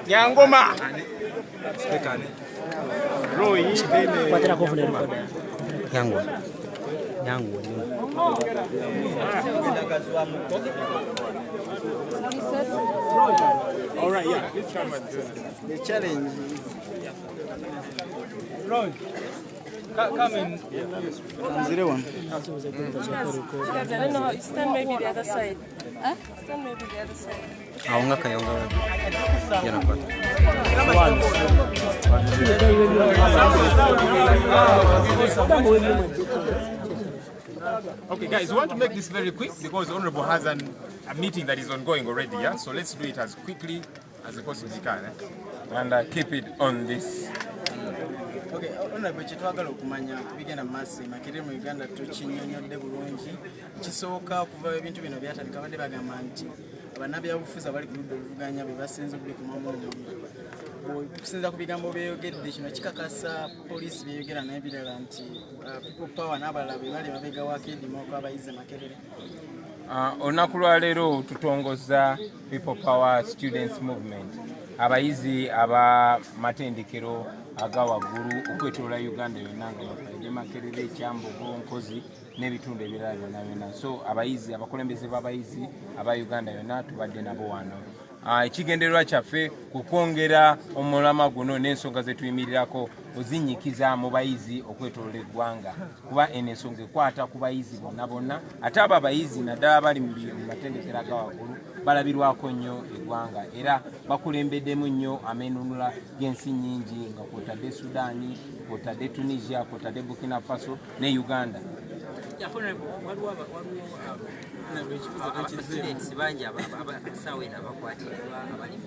Nyangoma. Kuatira kofu na rekoda. Yangu. All right, yeah. This time the challenge. Roy, come in. Zero one. I don't know how. Stand maybe the other side. Huh? Stand maybe the other side. Okay, guys, we want to make this very quick because Honorable has a meeting that is ongoing already, yeah? So let's do it as quickly as we possibly can. And keep it on this. Okay, Honorable, kitwagala okumanya bigenda maaso Makerere mu Uganda tukinyonyodde bulungi kisooka okuva ebintu bino byatandika badde bagamba nti abannabyabufuzi abali ku ludda oluvuganya be basinze okubikumamu okusinziira ku bigambo byeyogedde kino kikakasa poliisi byeyogera n'ebirala nti people power n'abalala be bali mabega wa kedima okwabayize Makerere. Olunaku lwaleero tutongoza People Power Students Movement abayizi aba matendekero aga waggulu okwetooloola Uganda yonna nga bafaide Makerere, Kyambogo, Nkozi n'ebitundu ebirala byonna. So abayizi abakulembeze b'abayizi aba Uganda yonna tubadde nabo wano. Ekigendererwa kyaffe kukwongera omulama guno n'ensonga ze tuyimirirako ozinyikiza mu bayizi okwetooloola eggwanga kuba eno ensonga ekwata ku bayizi bonna ate abo abayizi naddala abali mu matendekero aga waggulu balabirwako nnyo eggwanga era bakulembeddemu nnyo amenunula g'ensi nnyingi nga kwotadde Sudaani, kwotadde Tunisia, kwotadde Burkina Faso ne Uganda. Abastudents bangi abasawo eno abakwatiddwa abali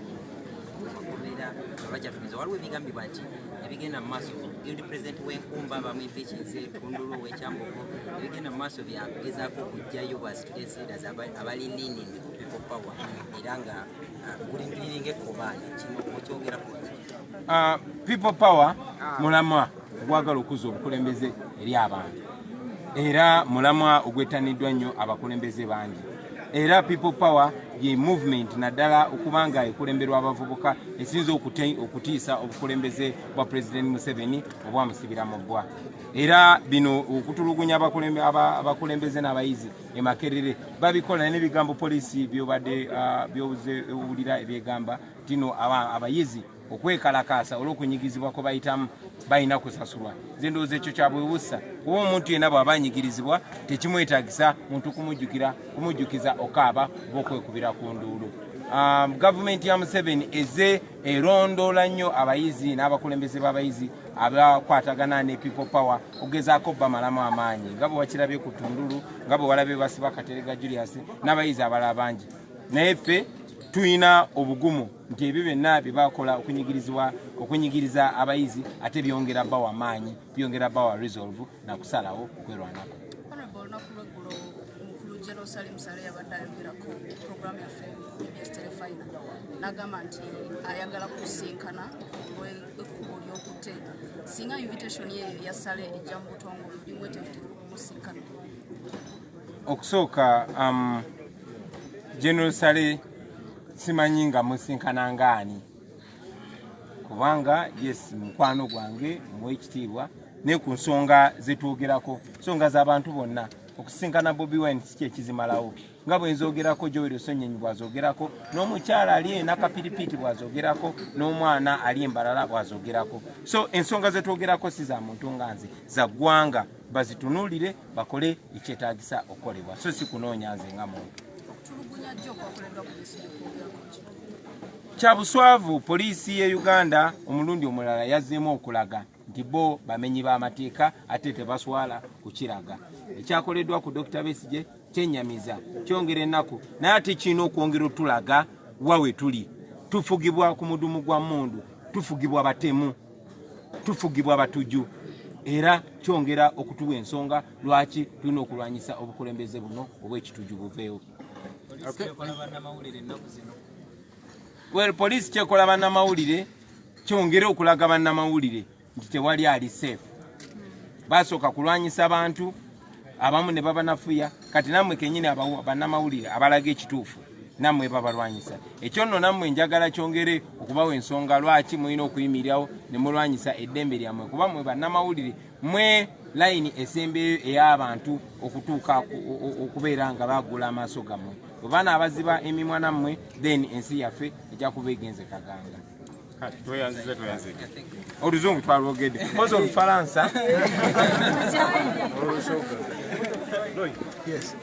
mumakomera abajjafumiza waliwo ebigambibwa nti ebigenda mu maaso guilty president w'enkumba abamu empekinze Tundulu w'Ekyambogo ebigenda mu maaso byagezaako okujjayo ba students leaders abali leaning ku people power era nga gulingiriringa ekkobaani kino okyogerako. People power mulamwa ogwagala okuza obukulembeze eri abantu era mulamwa ogwetaniddwa nnyo abakulembeze bangi era people power ye movement naddala okubanga ekulemberwa abavubuka esinza okutiisa obukulembeze bwa President Museveni obwamusibira mu bbwa era bino okutulugunya abakulembeze n'abayizi e Makerere babikola n'ebigambo poliisi byobadde byowulira ebyegamba tino abayizi okwekalakaasa olw'okunyigizibwa kwe bayitamu balina kusasulwa. Nze ndowooza ekyo kya bwebusa kuba omuntu yenna bw'aba anyigirizibbwa tekimwetaagisa muntu kumujjukiza okaaba oba okwekubira ku nduulu. Gavumenti ya Museveni eze erondoola nnyo abayizi n'abakulembeze b'abayizi abakwatagana ne people power okugezaako bamalamu amaanyi nga bwe wakirabye ku Tundulu, nga bwe walabye basiba Katerega Julius n'abayizi abalala bangi. Naye ffe tuyina obugumu nti ebyo byonna bye bakola okunyigiriza abayizi ate byongera bawa amaanyi, byongera bawa resolve na kusalawo kwerwanako. General Salim Saleh yabadde ayogerako program yaffe yesterday final n'agamba nti ayagala kusinkana ekkubo ly'okutte singa invitation ye ya Saleh ejja mu butongole bimweteefu kumusinkana. Okusooka General Saleh simanyi nga musinkana ngaani kubanga yes mukwano gwange muwekitiibwa ne ku nsonga zetwogerako nsonga z'abantu bonna okusinkana Bobi Wine si ekizimalawo nga bwe nzogerako Joel Sonnyenyi bw'azogerako n'omukyala ali ena Kapiripiti bw'azogerako n'omwana ali Embalala bw'azogerako. So ensonga zetwogerako si za muntu nga nze za ggwanga bazitunuulire bakole ekyetaagisa okukolebwa so si kunoonya nze nga muntu. Kyabuswavu poliisi ye Uganda omulundi omulala yazzeemu okulaga nti bo bamenyi b'amateeka ate tebaswala kukiraga. Ekyakoleddwa ku Dr. Besigye kyennyamiza kyongera ennaku naye ate kirina okwongera otulaga wawe tuli tufugibwa ku mudumu gwa mmundu, tufugibwa batemu, tufugibwa batujju era kyongera okutuwa ensonga lwaki tulina okulwanyisa obukulembeze buno obw'ekitujju buveewo. Well, police kyekola bannamawulire kyongera okulaga bannamawulire nti tewali ali safe. Basooka kulwanyisa abantu abamu ne baba nafuya kati namwe kenyini bannamawulire abalaga ekituufu nammwe babalwanyisa. Ekyo nno nammwe njagala kyongere okubawa ensonga lwaki mulina okuyimirirawo ne mulwanyisa eddembe lyammwe kuba mwe bannamawulire mwe layini esembeyo ey'abantu okutuuka okubeera nga baagula amaaso gammwe. Bwe baana abaziba emimwa nammwe then ensi yaffe ejja kuba egenze kaganga. Oluzungu twalwogedde koza Olufalansa. Yes.